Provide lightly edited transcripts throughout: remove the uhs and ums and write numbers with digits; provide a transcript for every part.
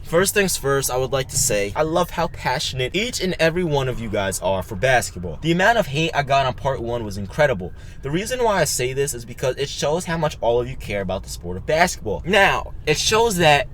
First things first, I would like to say I love how passionate each and every one of you guys are for basketball. The amount of hate I got on part 1 was incredible. The reason why I say this is because it shows how much all of you care about the sport of basketball. Now, it shows that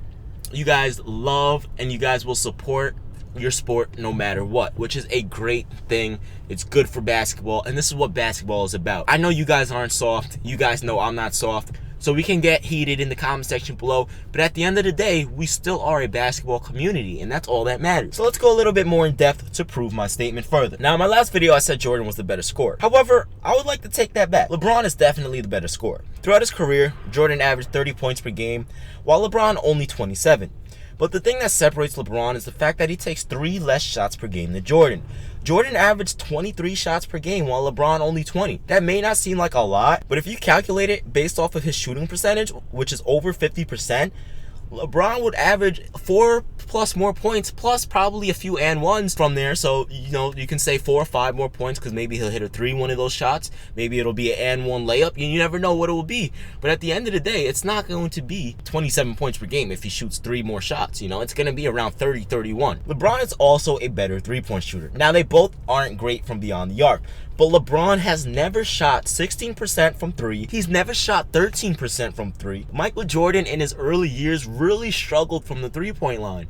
you guys love and you guys will support your sport no matter what, which is a great thing. It's good for basketball, and this is what basketball is about. I know you guys aren't soft. You guys know I'm not soft. So we can get heated in the comment section below, but at the end of the day, we still are a basketball community, and that's all that matters. So let's go a little bit more in depth to prove my statement further. Now, in my last video, I said Jordan was the better scorer. However, I would like to take that back. LeBron is definitely the better scorer. Throughout his career, Jordan averaged 30 points per game, while LeBron only 27. But the thing that separates LeBron is the fact that he takes 3 less shots per game than Jordan. Jordan averaged 23 shots per game while LeBron only 20. That may not seem like a lot, but if you calculate it based off of his shooting percentage, which is over 50%, LeBron would average 4+ more points, plus probably a few and ones from there. So, you can say 4 or 5 more points because maybe he'll hit a 3 one of those shots. Maybe it'll be an and one layup. You never know what it will be. But at the end of the day, it's not going to be 27 points per game if he shoots 3 more shots. It's going to be around 30, 31. LeBron is also a better 3-point shooter. Now, they both aren't great from beyond the arc, but LeBron has never shot 16% from 3. He's never shot 13% from 3. Michael Jordan in his early years really struggled from the 3-point line.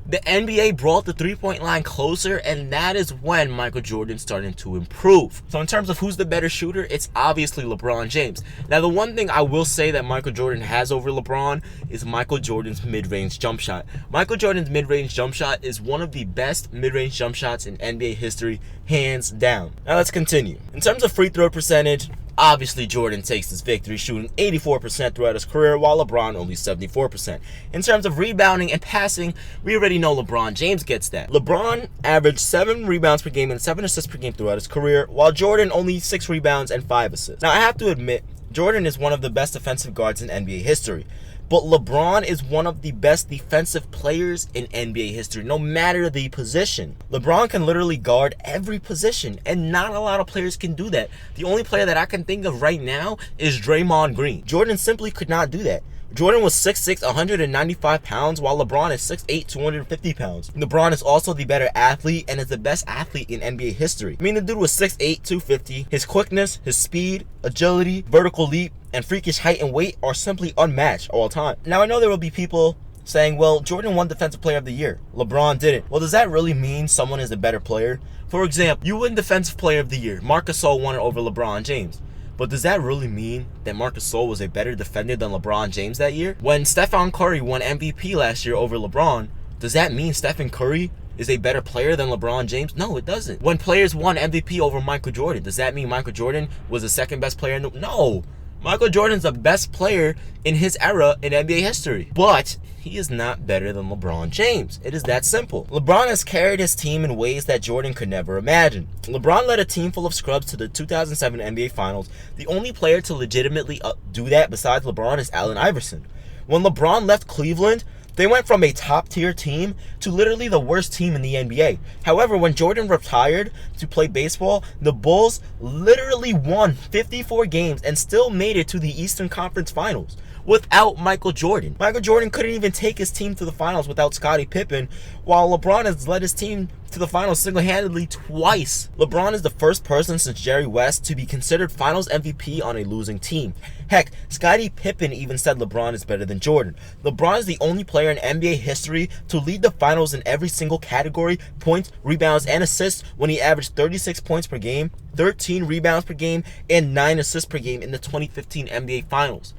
The NBA brought the 3-point line closer, and that is when Michael Jordan started to improve. So in terms of who's the better shooter, it's obviously LeBron James. Now, the one thing I will say that Michael Jordan has over LeBron is Michael Jordan's mid-range jump shot. Michael Jordan's mid-range jump shot is one of the best mid-range jump shots in NBA history, hands down. Now let's continue. In terms of free throw percentage, obviously, Jordan takes this victory, shooting 84% throughout his career, while LeBron only 74%. In terms of rebounding and passing, we already know LeBron James gets that. LeBron averaged 7 rebounds per game and 7 assists per game throughout his career, while Jordan only 6 rebounds and 5 assists. Now, I have to admit, Jordan is one of the best defensive guards in NBA history. But LeBron is one of the best defensive players in NBA history, no matter the position. LeBron can literally guard every position, and not a lot of players can do that. The only player that I can think of right now is Draymond Green. Jordan simply could not do that. Jordan was 6'6", 195 pounds, while LeBron is 6'8", 250 pounds. LeBron is also the better athlete and is the best athlete in NBA history. I mean, the dude was 6'8", 250. His quickness, his speed, agility, vertical leap, and freakish height and weight are simply unmatched all time. Now, I know there will be people saying, well, Jordan won Defensive Player of the Year. LeBron didn't. Well, does that really mean someone is a better player? For example, you win Defensive Player of the Year. Marc Gasol won it over LeBron James. But does that really mean that Marc Gasol was a better defender than LeBron James that year? When Stephen Curry won MVP last year over LeBron, does that mean Stephen Curry is a better player than LeBron James? No, it doesn't. When players won MVP over Michael Jordan, does that mean Michael Jordan was the second best player in the... No. Michael Jordan's the best player in his era in NBA history. But he is not better than LeBron James. It is that simple. LeBron has carried his team in ways that Jordan could never imagine. LeBron led a team full of scrubs to the 2007 NBA Finals. The only player to legitimately do that besides LeBron is Allen Iverson. When LeBron left Cleveland, they went from a top-tier team to literally the worst team in the NBA. However, when Jordan retired to play baseball, the Bulls literally won 54 games and still made it to the Eastern Conference Finals without Michael Jordan. Michael Jordan couldn't even take his team to the finals without Scottie Pippen, while LeBron has led his team to the finals single-handedly twice. LeBron is the first person since Jerry West to be considered finals MVP on a losing team. Heck, Scottie Pippen even said LeBron is better than Jordan. LeBron is the only player in NBA history to lead the finals in every single category, points, rebounds, and assists, when he averaged 36 points per game, 13 rebounds per game, and 9 assists per game in the 2015 NBA Finals.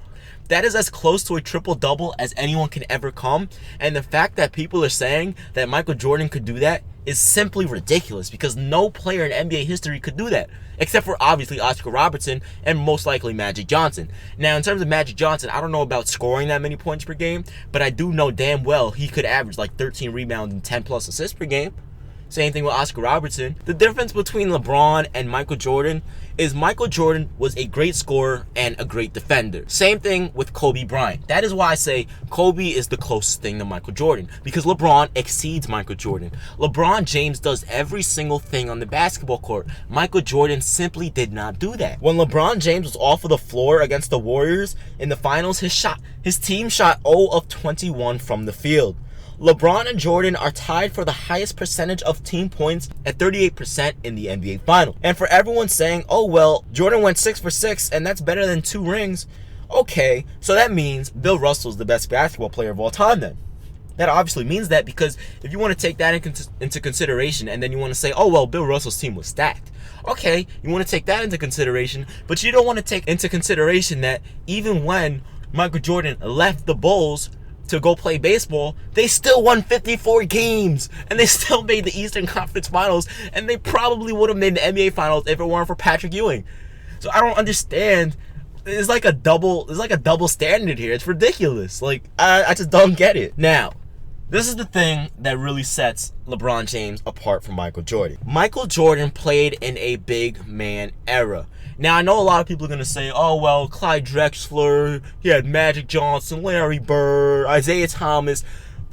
That is as close to a triple-double as anyone can ever come, and the fact that people are saying that Michael Jordan could do that is simply ridiculous, because no player in NBA history could do that, except for obviously Oscar Robertson and most likely Magic Johnson. Now, in terms of Magic Johnson, I don't know about scoring that many points per game, but I do know damn well he could average like 13 rebounds and 10 plus assists per game. Same thing with Oscar Robertson. The difference between LeBron and Michael Jordan is Michael Jordan was a great scorer and a great defender. Same thing with Kobe Bryant. That is why I say Kobe is the closest thing to Michael Jordan, because LeBron exceeds Michael Jordan. LeBron James does every single thing on the basketball court. Michael Jordan simply did not do that. When LeBron James was off of the floor against the Warriors in the finals, his team shot 0 of 21 from the field. LeBron and Jordan are tied for the highest percentage of team points at 38% in the NBA Final. And for everyone saying, oh well, Jordan went 6 for 6 and that's better than 2 rings. Okay, so that means Bill Russell's the best basketball player of all time then. That obviously means that, because if you want to take that into consideration and then you want to say, oh well, Bill Russell's team was stacked. Okay, you want to take that into consideration, but you don't want to take into consideration that even when Michael Jordan left the Bulls to go play baseball, they still won 54 games and they still made the Eastern Conference Finals, and they probably would have made the NBA Finals if it weren't for Patrick Ewing. So I don't understand. It's like a double standard here. It's ridiculous. Like I just don't get it. Now, this is the thing that really sets LeBron James apart from Michael Jordan. Michael Jordan played in a big man era. Now, I know a lot of people are going to say, oh, well, Clyde Drexler, he had Magic Johnson, Larry Bird, Isaiah Thomas.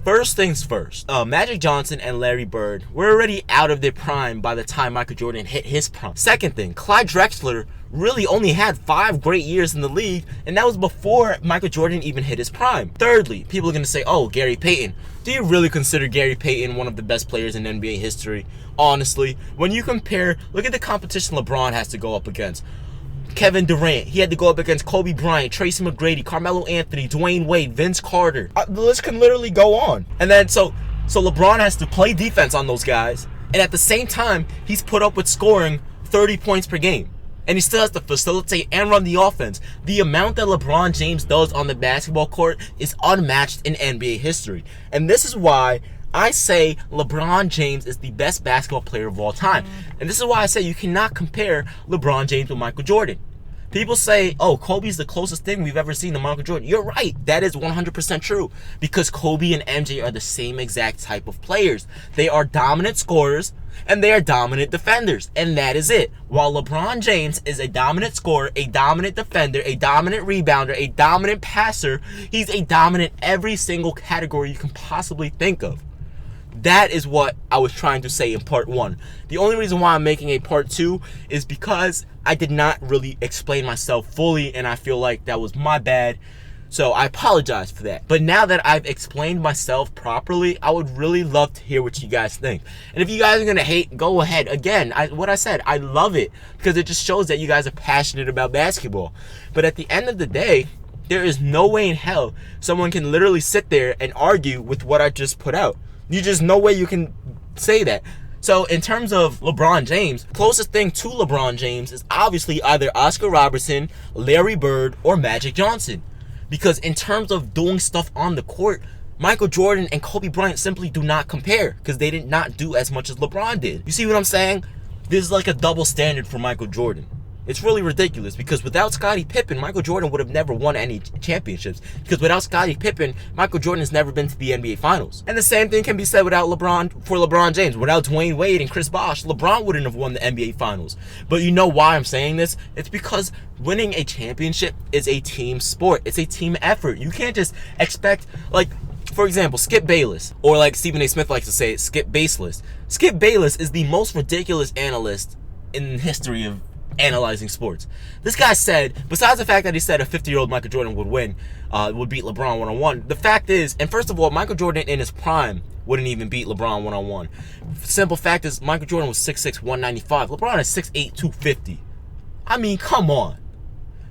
First things first, Magic Johnson and Larry Bird were already out of their prime by the time Michael Jordan hit his prime. Second thing, Clyde Drexler really only had 5 great years in the league, and that was before Michael Jordan even hit his prime. Thirdly, people are going to say, oh, Gary Payton. Do you really consider Gary Payton one of the best players in NBA history? Honestly, when you compare, look at the competition LeBron has to go up against. Kevin Durant, he had to go up against Kobe Bryant, Tracy McGrady, Carmelo Anthony, Dwyane Wade, Vince Carter. The list can literally go on. And then so LeBron has to play defense on those guys, and at the same time, he's put up with scoring 30 points per game. And he still has to facilitate and run the offense. The amount that LeBron James does on the basketball court is unmatched in NBA history. And this is why I say LeBron James is the best basketball player of all time. And this is why I say you cannot compare LeBron James with Michael Jordan. People say, oh, Kobe's the closest thing we've ever seen to Michael Jordan. You're right. That is 100% true. Because Kobe and MJ are the same exact type of players. They are dominant scorers and they are dominant defenders. And that is it. While LeBron James is a dominant scorer, a dominant defender, a dominant rebounder, a dominant passer, he's a dominant every single category you can possibly think of. That is what I was trying to say in part 1. The only reason why I'm making a part 2 is because I did not really explain myself fully, and I feel like that was my bad. So I apologize for that. But now that I've explained myself properly, I would really love to hear what you guys think. And if you guys are going to hate, go ahead. Again, what I said, I love it because it just shows that you guys are passionate about basketball. But at the end of the day, there is no way in hell someone can literally sit there and argue with what I just put out. You just no way you can say that. So in terms of LeBron James, closest thing to LeBron James is obviously either Oscar Robertson, Larry Bird, or Magic Johnson. Because in terms of doing stuff on the court, Michael Jordan and Kobe Bryant simply do not compare because they did not do as much as LeBron did. You see what I'm saying? This is like a double standard for Michael Jordan. It's really ridiculous because without Scottie Pippen, Michael Jordan would have never won any championships. Because without Scottie Pippen, Michael Jordan has never been to the NBA Finals. And the same thing can be said without LeBron James. Without Dwyane Wade and Chris Bosh, LeBron wouldn't have won the NBA Finals. But you know why I'm saying this? It's because winning a championship is a team sport. It's a team effort. You can't just expect, like, for example, Skip Bayless, or like Stephen A. Smith likes to say, Skip Baseless. Skip Bayless is the most ridiculous analyst in the history of analyzing sports. This guy said, besides the fact that he said a 50-year-old Michael Jordan would win, would beat LeBron one-on-one, the fact is, and first of all, Michael Jordan in his prime wouldn't even beat LeBron one-on-one. Simple fact is, Michael Jordan was 6'6", 195. LeBron is 6'8", 250. I mean, come on.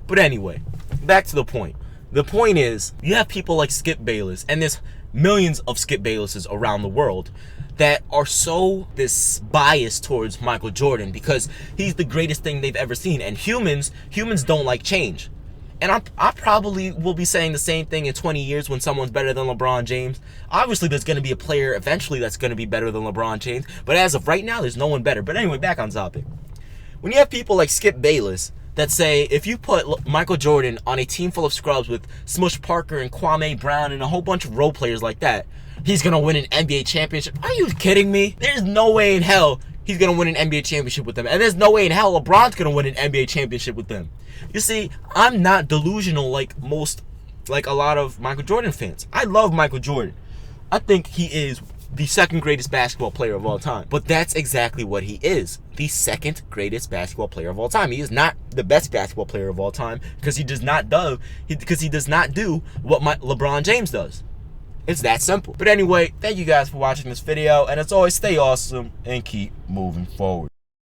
But anyway, back to the point. The point is, you have people like Skip Bayless, and there's millions of Skip Baylesses around the world that are so biased towards Michael Jordan because he's the greatest thing they've ever seen. And humans don't like change. And I probably will be saying the same thing in 20 years when someone's better than LeBron James. Obviously, there's going to be a player eventually that's going to be better than LeBron James. But as of right now, there's no one better. But anyway, back on topic. When you have people like Skip Bayless that say if you put Michael Jordan on a team full of scrubs with Smush Parker and Kwame Brown and a whole bunch of role players like that, he's going to win an NBA championship. Are you kidding me? There's no way in hell he's going to win an NBA championship with them. And there's no way in hell LeBron's going to win an NBA championship with them. You see, I'm not delusional like a lot of Michael Jordan fans. I love Michael Jordan. I think he is the second greatest basketball player of all time. But that's exactly what he is. The second greatest basketball player of all time. He is not the best basketball player of all time because he does not do what LeBron James does. It's that simple. But anyway, thank you guys for watching this video, and as always, stay awesome and keep moving forward.